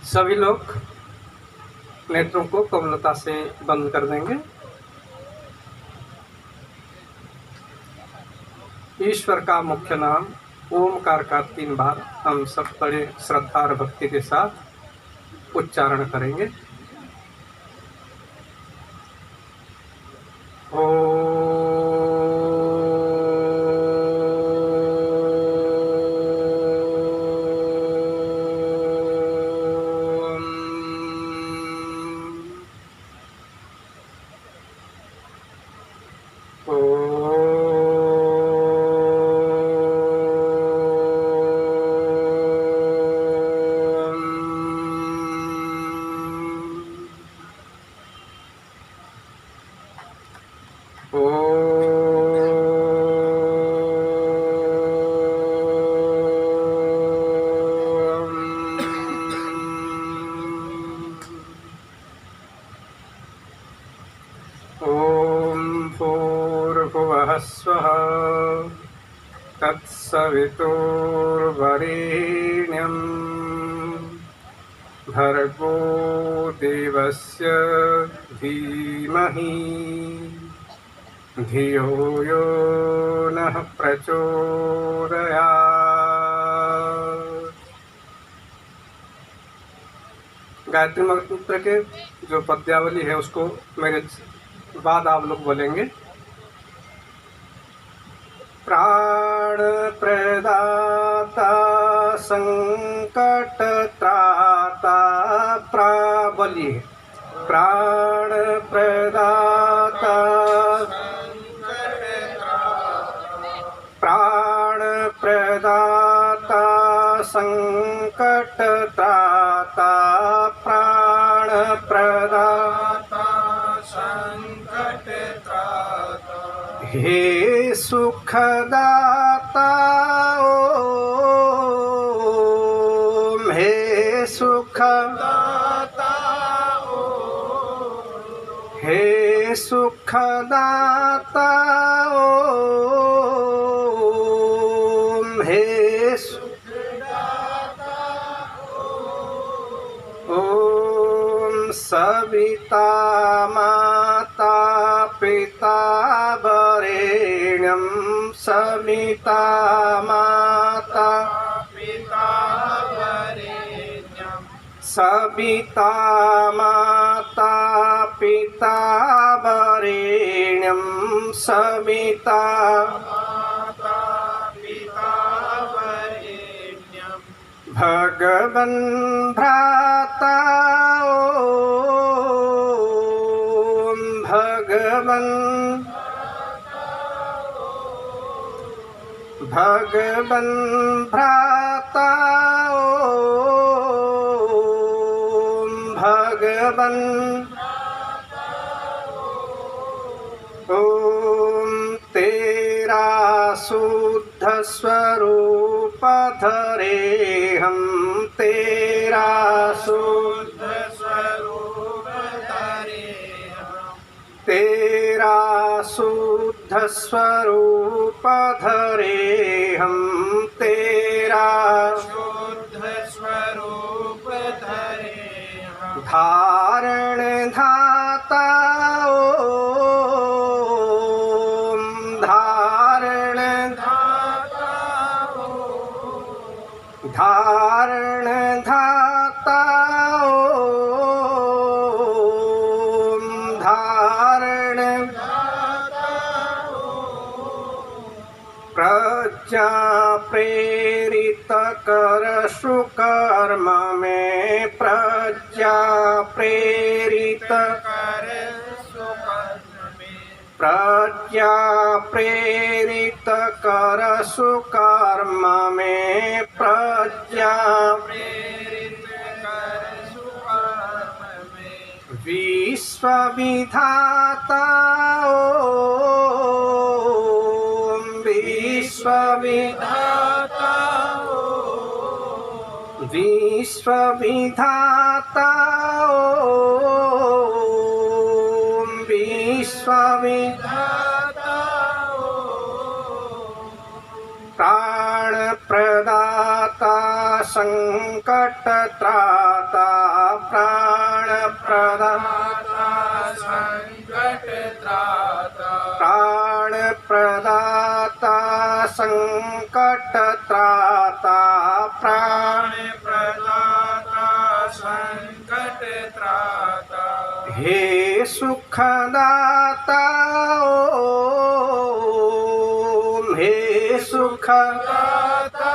सभी लोग नेत्रों को कोमलता से बंद कर देंगे। ईश्वर का मुख्य नाम ओमकार का 3 बार हम सब बड़े श्रद्धा और भक्ति के साथ उच्चारण करेंगे। स्वः तत्सवितुर्वरेण्यं भर्गो देवस्य धीमहि धियो यो नः प्रचोदयात्। गायत्री मंत्र के जो पद्यावली है उसको मेरे बाद आप लोग बोलेंगे। प्राण प्रदाता संकट त्राता बोलिए। प्राण प्रदाता प्राण प्रदाता संकट त्राता प्राण प्रदाता संकट त्राता हे सुखदाता ओम हे सुखदाता हे सुखदाता ओम हे सुखदाता ओम सविता माता पिता वरेण्यं सविता माता पिता वरेण्यं सविता माता पिता वरेण्यं सविता माता पिता वरेण्यं भगवन् भ्राता ओम भगवन् भगवन् भ्राता ओम भगवन् ओम तेरा शुद्ध स्वरूप धरे हम तेरा शुद्ध स्वरूप धरे हम तेरा शुद्ध स्वरूप धरे हम तेरा शुद्ध स्वरूप धरे हम धारण धाता ओम धारण धाता धारण धाता ओम धारण प्रज्ञा प्रेरित कर सुकर्म में प्रज्ञा प्रेरित कर सुकर्म में प्रज्ञा प्रेरित कर सुकर्म में प्रज्ञा प्रेरित कर सुकर्म में विश्व विधाता विश्व विधाता विश्व विधाता ओम विश्व विधाता प्राण प्रदाता संकट त्राता प्रदाता संकट त्राता प्राण प्रदाता संकट त्राता प्राण प्रदाता संकट त्राता हे सुखदाता ओम हे सुखदाता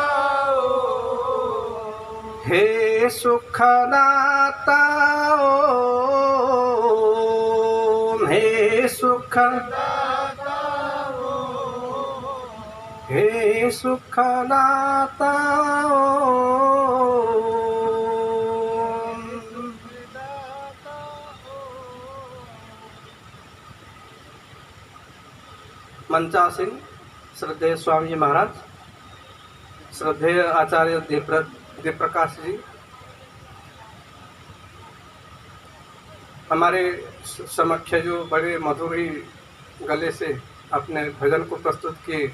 हे सुखदाता ओम हे सुखदाता हे सुखदाता ओम। मंचासीन श्रद्धेय स्वामी जी महाराज, श्रद्धेय आचार्य देवप्रकाश जी, हमारे समक्ष जो बड़े मधुरी गले से अपने भजन को प्रस्तुत किए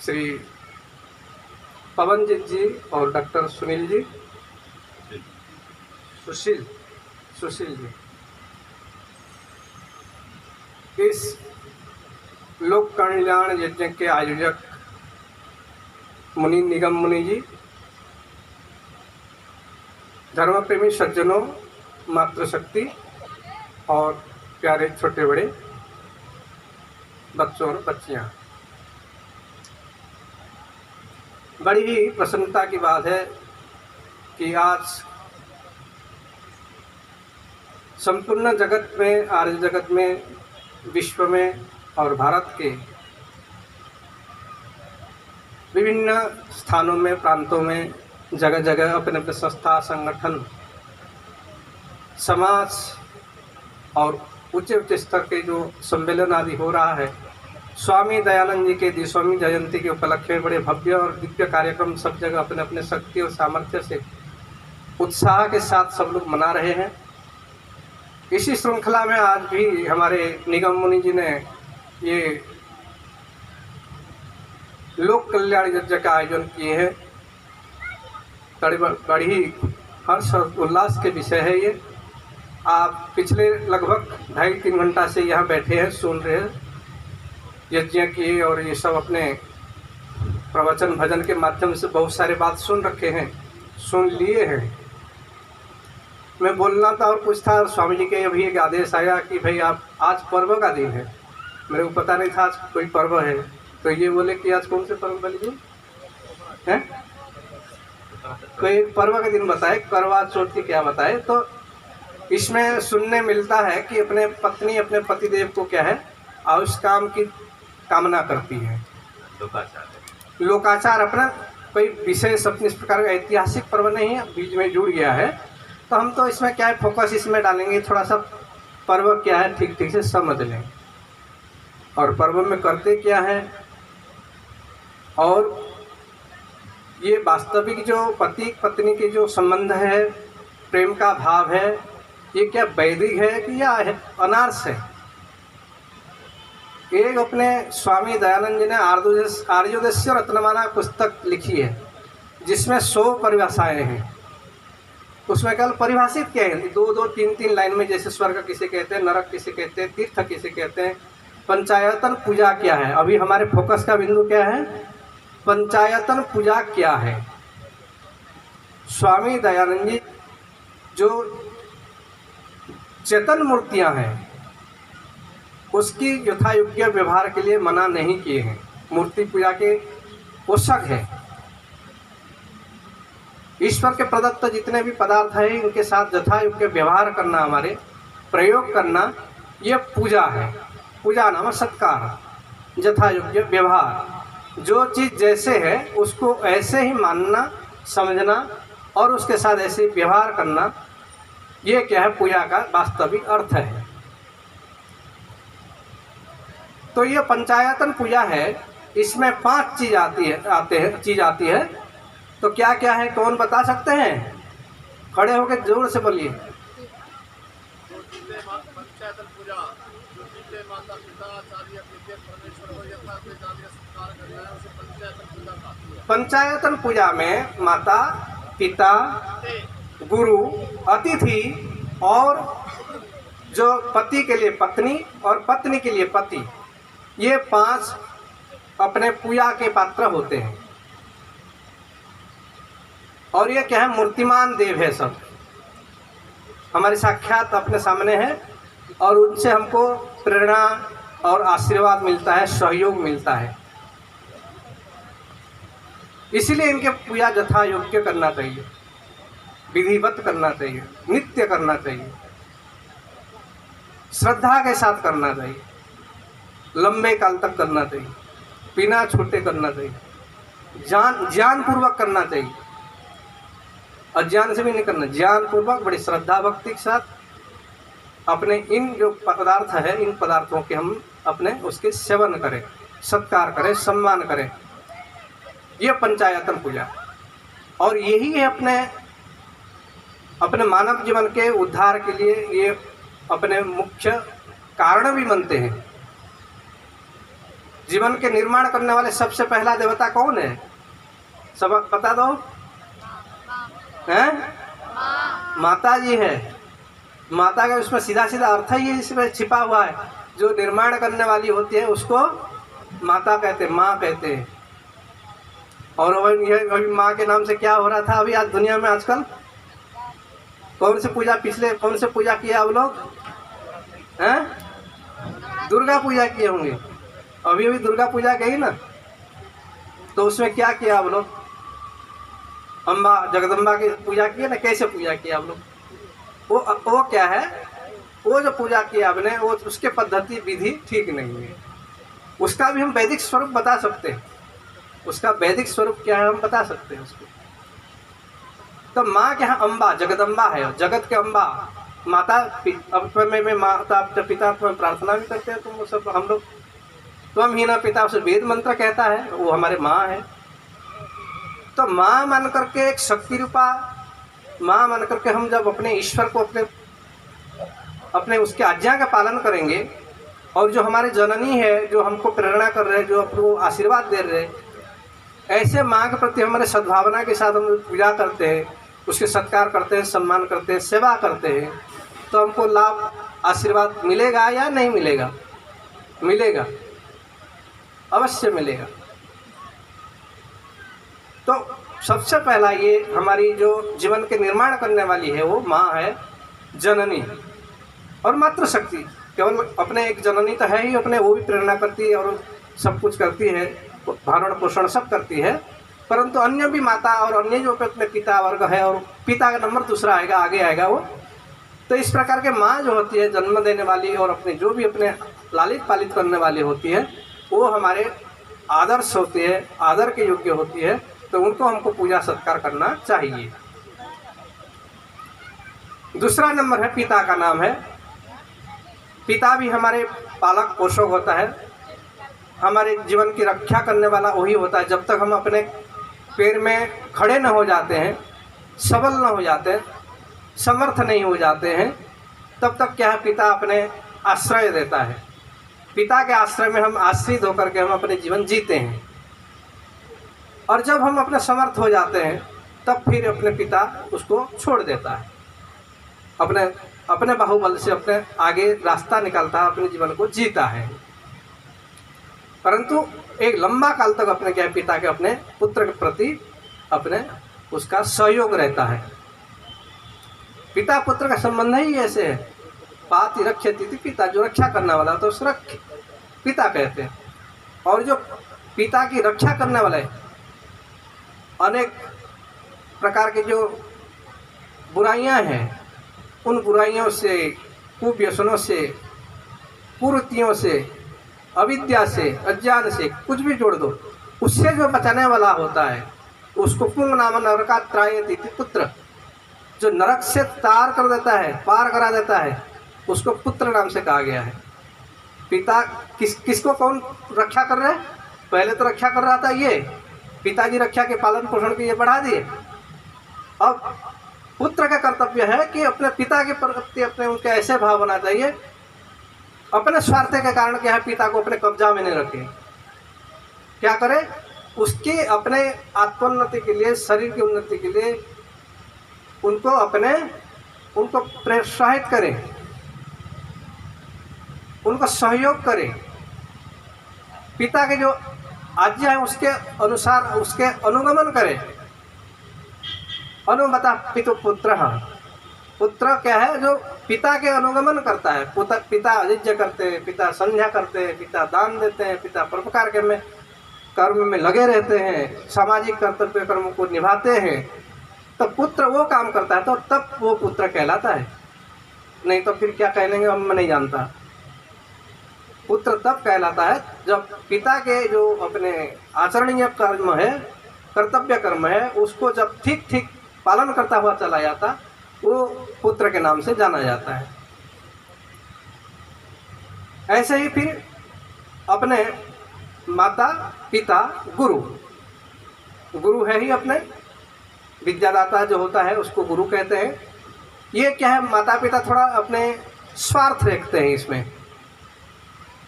श्री पवनजीत जी और डॉक्टर सुनील जी, सुशील जी, इस लोक कल्याण यज्ञ के आयोजक मुनि निगम मुनि जी, धर्म प्रेमी सज्जनों, मातृशक्ति और प्यारे छोटे बड़े बच्चों और बच्चियां, बड़ी ही प्रसन्नता की बात है कि आज संपूर्ण जगत में, आर्य जगत में, विश्व में और भारत के विभिन्न स्थानों में, प्रांतों में, जगह जगह अपने अपने संस्था, संगठन, समाज और उच्च स्तर के जो सम्मेलन आदि हो रहा है, स्वामी दयानंद जी के द्विस्वामी जयंती के उपलक्ष्य में बड़े भव्य और दिव्य कार्यक्रम सब जगह अपने अपने शक्ति और सामर्थ्य से उत्साह के साथ सब लोग मना रहे हैं। इसी श्रृंखला में आज भी हमारे निगम मुनि जी ने ये लोक कल्याण यज्ञ का आयोजन किए हैं। बड़ी हर्ष और उल्लास के विषय है ये। आप पिछले लगभग 2.5-3 घंटा से यहाँ बैठे हैं, सुन रहे हैं यज्ञ की, और ये सब अपने प्रवचन भजन के माध्यम से बहुत सारे बात सुन रखे हैं, सुन लिए हैं। मैं बोलना था और कुछ था, स्वामी जी के अभी एक आदेश आया कि भाई आप, आज पर्व का दिन है। मेरे को पता नहीं था आज कोई पर्व है, तो ये बोले कि आज कौन से पर्व वाले दिन है, कोई पर्व का दिन बताए, करवा चौथ की क्या बताए। तो इसमें सुनने मिलता है कि अपने पत्नी अपने पतिदेव को क्या है, आयुष काम की कामना करती है, लोकाचार अपना कोई विशेष अपने इस प्रकार का ऐतिहासिक पर्व नहीं है, बीच में जुड़ गया है। तो हम तो इसमें क्या है, फोकस इसमें डालेंगे, थोड़ा सा पर्व क्या है ठीक ठीक से समझ लें, और पर्व में करते क्या है, और ये वास्तविक जो पति पत्नी के जो संबंध है, प्रेम का भाव है, ये क्या वैदिक है कि या अनार्स है। एक अपने स्वामी दयानंद जी ने आर्योदस्य रत्नमाला पुस्तक लिखी है, जिसमें 100 परिभाषाएं हैं। उसमें केवल परिभाषित क्या है, 2-2, 3-3 लाइन में, जैसे स्वर्ग किसे कहते हैं, नरक किसे कहते हैं, तीर्थ किसे कहते हैं, पंचायतन पूजा क्या है। अभी हमारे फोकस का बिंदु क्या है, पंचायतन पूजा क्या है। स्वामी दयानंद जी जो चेतन मूर्तियां हैं, उसकी यथायोग्य व्यवहार के लिए मना नहीं किए हैं। मूर्ति पूजा के पोषक है। ईश्वर के प्रदत्त जितने भी पदार्थ हैं, इनके साथ यथायोग्य व्यवहार करना, हमारे प्रयोग करना, ये पूजा है। पूजा नाम सत्कार, यथायोग्य व्यवहार। जो चीज़ जैसे है उसको ऐसे ही मानना, समझना और उसके साथ ऐसे व्यवहार करना, ये क्या है, पूजा का वास्तविक अर्थ है। तो ये पंचायतन पूजा है। इसमें 5 चीज आती है। तो क्या क्या है, कौन बता सकते हैं? खड़े होकर जोर से बोलिए। पंचायतन पूजा में माता, पिता, गुरु, अतिथि और जो पति के लिए पत्नी और पत्नी के लिए पति, ये 5 अपने पूजा के पात्र होते हैं। और ये क्या है, मूर्तिमान देव है, सब हमारे साक्षात अपने सामने है और उनसे हमको प्रेरणा और आशीर्वाद मिलता है, सहयोग मिलता है। इसीलिए इनके पूजा यथा योग्य करना चाहिए, विधिवत करना चाहिए, नित्य करना चाहिए, श्रद्धा के साथ करना चाहिए, लंबे काल तक करना चाहिए, बिना छूटे करना चाहिए, ज्ञान पूर्वक करना चाहिए, अज्ञान से भी नहीं करना, ज्ञान पूर्वक बड़ी श्रद्धा भक्ति के साथ अपने इन जो पदार्थ है, इन पदार्थों के हम अपने उसके सेवन करें, सत्कार करें, सम्मान करें। ये पंचायतन पूजा, और यही है अपने मानव जीवन के उद्धार के लिए ये अपने मुख्य कारण भी बनते हैं। जीवन के निर्माण करने वाले सबसे पहला देवता कौन है, सब बता दो? हैं? माता जी है। माता का उसमें सीधा सीधा अर्थ ही इसमें छिपा हुआ है। जो निर्माण करने वाली होती है उसको माता कहते हैं, माँ कहते हैं। और अभी माँ के नाम से क्या हो रहा था अभी आज दुनिया में आजकल? कौन से पूजा किए आप लोग हैं? दुर्गा पूजा किए होंगे। अभी दुर्गा पूजा गई ना, तो उसमें क्या किया आप लोग? अम्बा जगदम्बा की पूजा की ना। कैसे पूजा किया आप लोग? वो क्या है, वो जो पूजा किया आपने, वो उसके पद्धति विधि ठीक नहीं है। उसका भी हम वैदिक स्वरूप बता सकते हैं। उसका वैदिक स्वरूप क्या है हम बता सकते हैं उसको। तो माँ क्या है? अम्बा, जगदम्बा है, जगत के अम्बा माता। अब में माता पिता में प्रार्थना भी करते हैं, तो वो सब हम लोग त्वम ही न पिता, उसे वेद मंत्र कहता है, वो हमारे माँ है। तो माँ मान करके, एक शक्ति रूपा माँ मान करके हम जब अपने ईश्वर को अपने उसके आज्ञा का पालन करेंगे, और जो हमारे जननी है, जो हमको प्रेरणा कर रहे हैं, जो अपने आशीर्वाद दे रहे हैं, ऐसे माँ के प्रति हमारे सद्भावना के साथ हम पूजा करते हैं, उसके सत्कार करते हैं, सम्मान करते हैं, सेवा करते हैं, तो हमको लाभ आशीर्वाद मिलेगा या नहीं मिलेगा? मिलेगा, अवश्य मिलेगा। तो सबसे पहला ये हमारी जो जीवन के निर्माण करने वाली है वो माँ है, जननी और मातृशक्ति। केवल अपने एक जननी तो है ही अपने, वो भी प्रेरणा करती है और सब कुछ करती है, भरण पोषण सब करती है, परंतु अन्य भी माता और अन्य जो अपने पिता वर्ग है, और पिता का नंबर दूसरा आएगा, आगे आएगा वो। तो इस प्रकार के माँ जो होती है जन्म देने वाली और अपने जो भी अपने लालित पालित करने वाली होती है, वो हमारे आदर्श होती है, आदर के योग्य होती है। तो उनको हमको पूजा सत्कार करना चाहिए। दूसरा नंबर है पिता का नाम है। पिता भी हमारे पालक पोषक होता है, हमारे जीवन की रक्षा करने वाला वही होता है। जब तक हम अपने पैर में खड़े न हो जाते हैं, सबल न हो जाते हैं, समर्थ नहीं हो जाते हैं, तब तक क्या है, पिता अपने आश्रय देता है। पिता के आश्रय में हम आश्रित होकर के हम अपने जीवन जीते हैं। और जब हम अपने समर्थ हो जाते हैं, तब फिर अपने पिता उसको छोड़ देता है, अपने बाहुबल से अपने आगे रास्ता निकालता है, अपने जीवन को जीता है। परंतु एक लंबा काल तक अपने क्या पिता के अपने पुत्र के प्रति अपने उसका सहयोग रहता है। पिता पुत्र का संबंध ही ऐसे है। पाति रक्षति थी पिता, जो रक्षा करने वाला तो उस पिता कहते हैं। और जो पिता की रक्षा करने वाले अनेक प्रकार के जो बुराइयां हैं, उन बुराइयों से, कुव्यसनों से, कुरीतियों से, अविद्या से, अज्ञान से, कुछ भी जोड़ दो, उससे जो बचाने वाला होता है उसको पुंग नाम नरका त्रायति पुत्र, जो नरक से तार कर देता है, पार करा देता है, उसको पुत्र नाम से कहा गया है। पिता किसको कौन रक्षा कर रहा है? पहले तो रक्षा कर रहा था ये पिताजी, रक्षा के पालन पोषण के ये बढ़ा दिए। अब पुत्र का कर्तव्य है कि अपने पिता के प्रति अपने उनके ऐसे भाव होना चाहिए, अपने स्वार्थ के कारण क्या है, पिता को अपने कब्जा में नहीं रखे। क्या करे? उसके अपने आत्मोन्नति के लिए, शरीर की उन्नति के लिए उनको अपने उनको प्रोत्साहित करें, उनको सहयोग करें, पिता के जो आज्ञा है उसके अनुसार उसके अनुगमन करें। अनुमता पितु पुत्र, पुत्र क्या है? जो पिता के अनुगमन करता है। पिता यज्ञ करते हैं, पिता संध्या करते हैं, पिता दान देते हैं, पिता परोपकार कर्म में लगे रहते हैं, सामाजिक कर्तव्य कर्म को निभाते हैं, तो पुत्र वो काम करता है तो तब वो पुत्र कहलाता है। नहीं तो फिर क्या कह लेंगे हम नहीं जानता। पुत्र तब कहलाता है जब पिता के जो अपने आचरणीय कर्म है, कर्तव्य कर्म है, उसको जब ठीक ठीक पालन करता हुआ चला जाता, वो पुत्र के नाम से जाना जाता है। ऐसे ही फिर अपने माता पिता गुरु है ही अपने विद्यादाता जो होता है उसको गुरु कहते हैं। ये क्या है? माता पिता थोड़ा अपने स्वार्थ रखते हैं, इसमें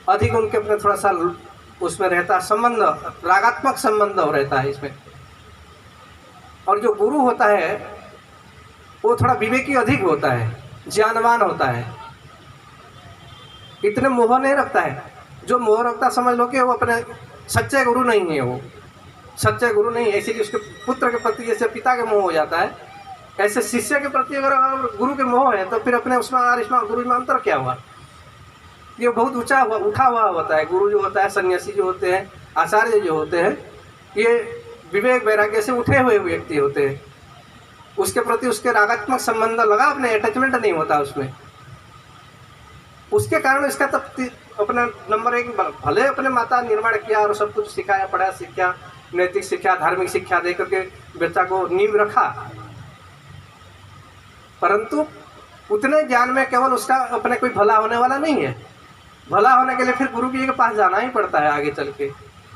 अधिक उनके अपने थोड़ा सा उसमें रहता संबंध, रागात्मक संबंध रहता है इसमें। और जो गुरु होता है वो थोड़ा विवेकी अधिक होता है, ज्ञानवान होता है, इतने मोह नहीं रखता है। जो मोह रखता समझ लो कि वो अपने सच्चे गुरु नहीं है, वो सच्चे गुरु नहीं है। इसीलिए उसके पुत्र के प्रति जैसे पिता के मोह हो जाता है, ऐसे शिष्य के प्रति अगर गुरु के मोह है तो फिर अपने उसमें और इसमें गुरु में अंतर क्या हुआ? ये बहुत उठा हुआ होता है। गुरु जो होता है, सन्यासी जो होते हैं, आचार्य जो होते हैं, ये विवेक वैराग्य से उठे हुए व्यक्ति होते हैं। उसके प्रति उसके रागात्मक संबंध लगा, अपने अटैचमेंट नहीं होता उसमें। उसके कारण इसका तब अपना नंबर 1 भले अपने माता निर्माण किया और सब कुछ सिखाया, पढ़ाया, शिक्षा, नैतिक शिक्षा, धार्मिक शिक्षा दे करके बच्चा को नींव रखा, परंतु उतने ज्ञान में केवल उसका अपने कोई भला होने वाला नहीं है। भला होने के लिए फिर गुरु जी के पास जाना ही पड़ता है आगे चल के,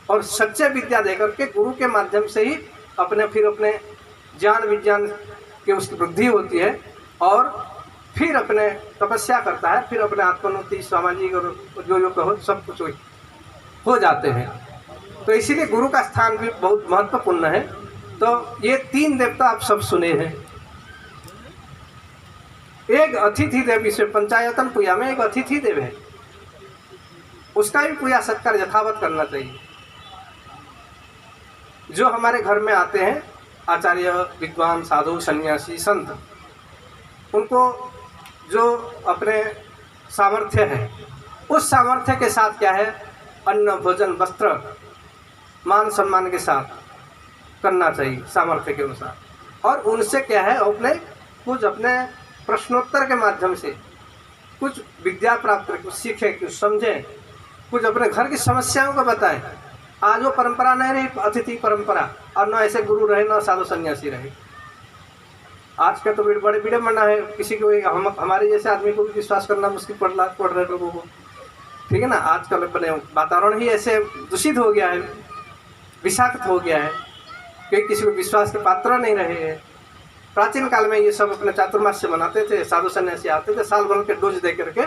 और सच्चे विद्या देकर के गुरु के माध्यम से ही अपने ज्ञान विज्ञान की उसकी वृद्धि होती है, और फिर अपने तपस्या करता है, फिर अपने आत्मोन्नति, सामाजिक और जो कहो सब कुछ हो जाते हैं। तो इसीलिए गुरु का स्थान भी बहुत महत्वपूर्ण है। तो ये 3 देवता आप सब सुने हैं। एक अतिथि देव, इसे पंचायतन पूजा में एक अतिथि देव है, उसका भी पूजा सत्कार यथावत करना चाहिए। जो हमारे घर में आते हैं आचार्य, विद्वान, साधु, सन्यासी, संत, उनको जो अपने सामर्थ्य है, उस सामर्थ्य के साथ क्या है, अन्न, भोजन, वस्त्र, मान सम्मान के साथ करना चाहिए सामर्थ्य के अनुसार। और उनसे क्या है, अपने प्रश्नोत्तर के माध्यम से कुछ विद्या प्राप्त करें, कुछ सीखें, कुछ समझें, कुछ अपने घर की समस्याओं को बताएं। आज वो परंपरा नहीं रही, अतिथि परंपरा, और न ऐसे गुरु रहे, न साधु सन्यासी रहे। आज का तो बड़े विडम्बना है, किसी को हमारे जैसे आदमी को भी विश्वास करना मुश्किल पड़ रहे लोगों को, ठीक है ना। आजकल अपने वातावरण ही ऐसे दूषित हो गया है, विषाक्त हो गया है कि किसी को विश्वास के पात्र नहीं रहे हैं। प्राचीन काल में ये सब अपने चातुर्मास से मनाते थे, साधु सन्यासी आते थे, साल भर के डोज दे करके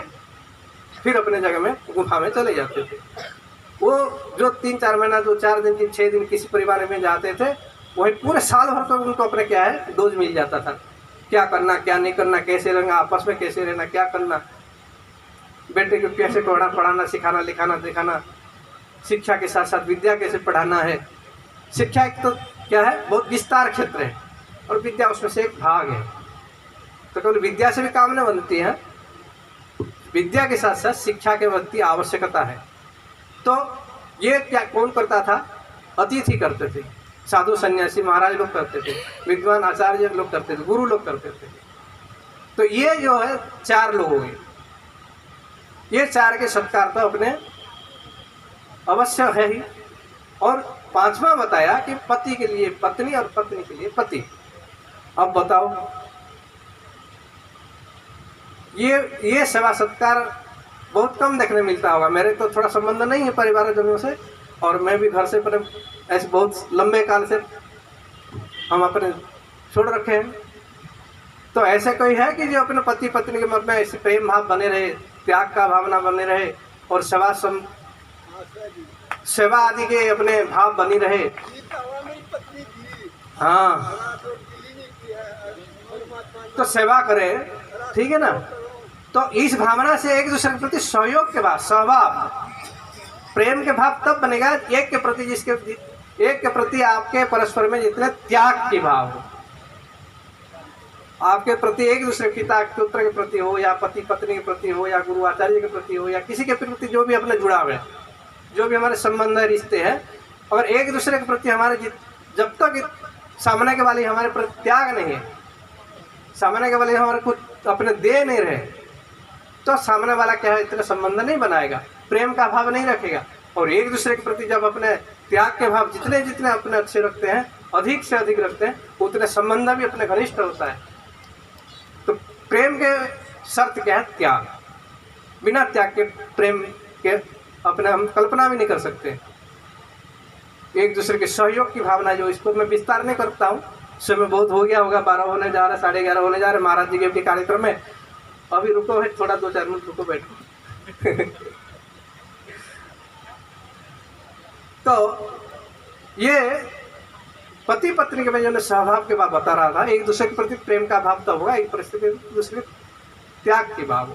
फिर अपने जगह में गुफा में चले जाते थे। वो जो 3-4 महीना, जो 4 दिन, 6 दिन किसी परिवार में जाते थे, वही पूरे साल भर तो उनको अपने क्या है, डोज मिल जाता था। क्या करना, क्या नहीं करना, कैसे रहना, आपस में कैसे रहना, क्या करना, बेटे को कैसे पढ़ाना, सिखाना, लिखाना, दिखाना, शिक्षा के साथ साथ विद्या कैसे पढ़ाना है। शिक्षा एक तो क्या है, बहुत विस्तार क्षेत्र है, और विद्या उसमें से एक भाग है। तो केवल विद्या से भी काम नहीं बनती है, विद्या के साथ साथ शिक्षा के बनती आवश्यकता है। तो ये क्या कौन करता था? अतिथि करते थे, साधु सन्यासी महाराज लोग करते थे, विद्वान आचार्य लोग करते थे, गुरु लोग करते थे। तो ये जो है 4 लोग हो गए। ये 4 के सत्कार तो अपने अवश्य है ही। और 5वां बताया कि पति के लिए पत्नी और पत्नी के लिए पति। अब बताओ, ये सेवा सत्कार बहुत कम देखने मिलता होगा। मेरे तो थोड़ा संबंध नहीं है परिवारजनों से, और मैं भी घर से ऐसे बहुत लंबे काल से हम अपने छोड़ रखे हैं। तो ऐसे कोई है कि जो अपने पति पत्नी के मन में ऐसे प्रेम भाव बने रहे, त्याग का भावना बने रहे, और सेवा आदि के अपने भाव बनी रहे? हाँ, तो सेवा करें ठीक है ना। तो इस भावना से एक दूसरे के प्रति सहयोग के भाव, स्वभाव, प्रेम के भाव तब बनेगा एक के प्रति, जिसके एक के प्रति आपके परस्पर में जितने त्याग के भाव हो, आपके प्रति एक दूसरे पिता पुत्र के प्रति हो, या पति पत्नी के प्रति हो, या गुरु आचार्य के प्रति हो, या किसी के प्रति जो भी अपने जुड़ाव है, जो भी हमारे संबंध है, रिश्ते हैं, अगर एक दूसरे के प्रति हमारे जब तक सामने के वाले हमारे प्रति त्याग नहीं है, सामने के वाले हमारे कुछ अपने दे नहीं रहे, तो सामने वाला क्या है, इतने संबंध नहीं बनाएगा, प्रेम का भाव नहीं रखेगा। और एक दूसरे के प्रति जब अपने त्याग के भाव जितने जितने अपने अच्छे रखते हैं, अधिक से अधिक रखते हैं, उतने संबंध भी अपने घनिष्ठ होता है। तो प्रेम के शर्त क्या है, त्याग। बिना त्याग के प्रेम के अपने हम कल्पना भी नहीं कर सकते। एक दूसरे के सहयोग की भावना, जो इसको मैं विस्तार नहीं करता हूँ, समय बहुत हो गया होगा, 12 होने जा रहा है, 11:30 होने जा रहे हैं महाराज जी के भी कार्यक्रम में। अभी रुको है थोड़ा, 2-4 मिनट रुको, बैठो। तो ये पति पत्नी के में जो स्वभाव के भाव बता रहा था, एक दूसरे के प्रति प्रेम का भाव तब होगा, एक परिस्थिति दूसरे त्याग के भाव।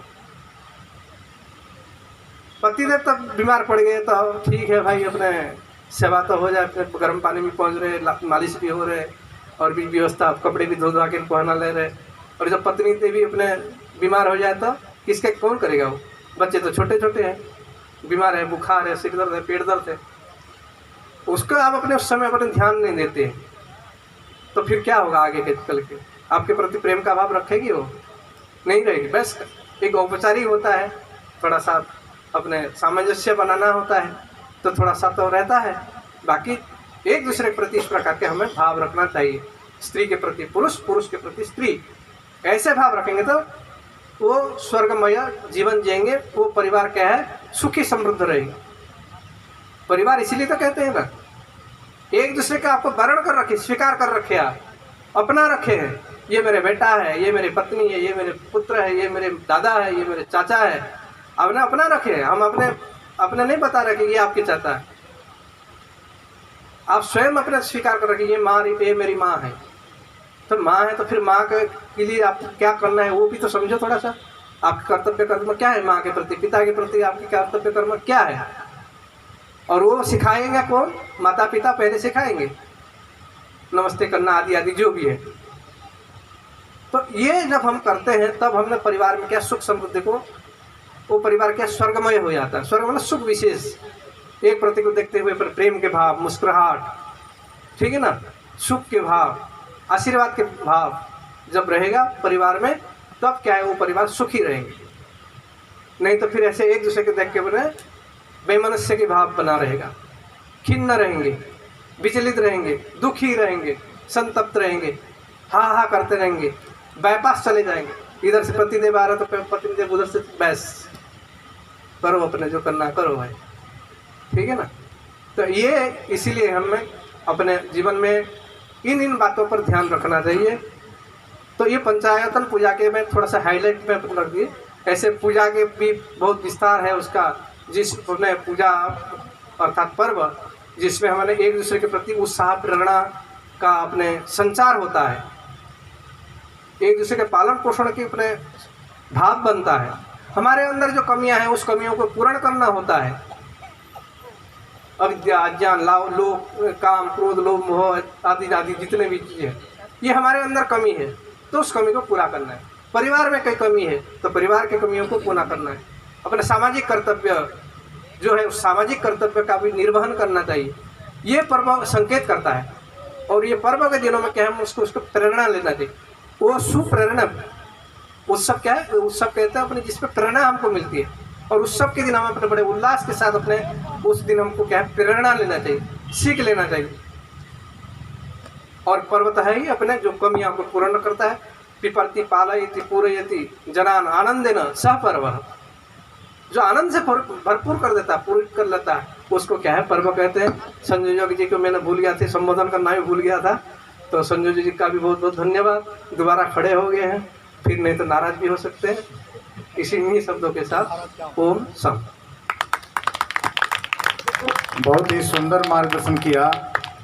पतिदेव तब बीमार पड़ गए तो ठीक है भाई, अपने सेवा तो हो जाए, अपने गर्म पानी में पहुंच रहे, मालिश भी हो रहे, और भी व्यवस्था, कपड़े भी धो धो के पहना ले रहे। और जब पत्नी भी अपने बीमार हो जाए तो किसके कौन करेगा? वो बच्चे तो छोटे छोटे हैं, बीमार है, बुखार है, सिर दर्द है, पेट दर्द है, उसको आप अपने उस समय अपने ध्यान नहीं देते, तो फिर क्या होगा आगे के चल के? आपके प्रति प्रेम का भाव रखेगी? वो नहीं रहेगी। बस एक औपचारिक होता है, थोड़ा सा अपने सामंजस्य बनाना होता है, तो थोड़ा सा तो रहता है। बाकी एक दूसरे के प्रति इस प्रकार के हमें भाव रखना चाहिए। स्त्री के प्रति पुरुष, पुरुष के प्रति स्त्री, ऐसे भाव रखेंगे तो वो स्वर्गमय जीवन जिएंगे। वो परिवार क्या है, सुखी समृद्ध रहेगा। परिवार इसीलिए तो कहते हैं ना, एक दूसरे का आपको वर्ण कर रखे, स्वीकार कर रखे, आप अपना रखे हैं। ये मेरे बेटा है, ये मेरी पत्नी है, ये मेरे पुत्र है, ये मेरे दादा है, ये मेरे चाचा है, आपने अपना रखे हैं। हम अपने नहीं बता रहे कि ये आपके चाचा है, आप स्वयं अपने स्वीकार कर रखे, ये माँ, ये मेरी माँ है। तो माँ है तो फिर माँ के लिए आपको क्या करना है वो भी तो समझो थोड़ा सा। आपके कर्तव्य कर्म क्या है माँ के प्रति, पिता के प्रति आपके कर्तव्य कर्म क्या है? और वो सिखाएंगे कौन? माता पिता पहले सिखाएंगे, नमस्ते करना आदि आदि जो भी है। तो ये जब हम करते हैं तब हमने परिवार में क्या सुख समृद्धि को, वो परिवार क्या स्वर्गमय हो जाता है। स्वर्ग मतलब सुख विशेष, एक प्रति को देखते हुए प्रेम के भाव, मुस्कुराहट, ठीक है ना, सुख के भाव, आशीर्वाद के भाव जब रहेगा परिवार में, तब क्या है, वो परिवार सुखी रहेंगे। नहीं तो फिर ऐसे एक दूसरे के देख के बने बेमनस्य के भाव बना रहेगा, खिन्न रहेंगे, विचलित रहेंगे, दुखी रहेंगे, संतप्त रहेंगे, हा करते रहेंगे, बाईपास चले जाएंगे। इधर से पतिदेव आ रहा तो पतिदेव उधर से बस करो, अपने जो करना करो भाई, ठीक है ना। तो ये इसीलिए हमें अपने जीवन में इन बातों पर ध्यान रखना चाहिए। तो ये पंचायतन पूजा के में थोड़ा सा हाईलाइट में रख दिए। ऐसे पूजा के भी बहुत विस्तार है उसका, जिसमें पूजा अर्थात पर्व, जिसमें हमारे एक दूसरे के प्रति उत्साह प्रेरणा का अपने संचार होता है, एक दूसरे के पालन पोषण के अपने भाव बनता है। हमारे अंदर जो कमियां हैं उस कमियों को पूर्ण करना होता है। अविद्या, अज्ञान, लोभ, काम, क्रोध, लोभ, मोह आदि आदि जितने भी चीज़ें हैं, ये हमारे अंदर कमी है, तो उस कमी को पूरा करना है। परिवार में कई कमी है तो परिवार के कमियों को पूरा करना है। अपने सामाजिक कर्तव्य जो है उस सामाजिक कर्तव्य का भी निर्वहन करना चाहिए। ये पर्व संकेत करता है। और ये पर्व के दिनों में क्या है, उसको प्रेरणा लेना चाहिए। वो सुप्रेरणा उत्सव क्या है, उत्सव कहते हैं अपने जिसमें प्रेरणा हमको मिलती है। और उत्सव के दिन हम अपने बड़े उल्लास के साथ अपने उस दिन हमको क्या है, प्रेरणा लेना चाहिए, सीख लेना चाहिए। और पर्व तो है ही अपने जो कमियां को पूर्ण करता है। पिपरति पालयति पूरयति जनान आनंदेन सह पर्व, जो आनंद से भरपूर कर देता है, पूर्ण कर लेता है, उसको क्या है, पर्व कहते हैं। संजय जी को मैंने भूल गया था, संबोधन करना भी भूल गया था, तो संजय जी का भी बहुत बहुत धन्यवाद। दोबारा खड़े हो गए हैं, फिर नहीं तो नाराज भी हो सकते हैं। इसी शब्दों के साथ ओम सम। बहुत ही सुंदर मार्गदर्शन किया।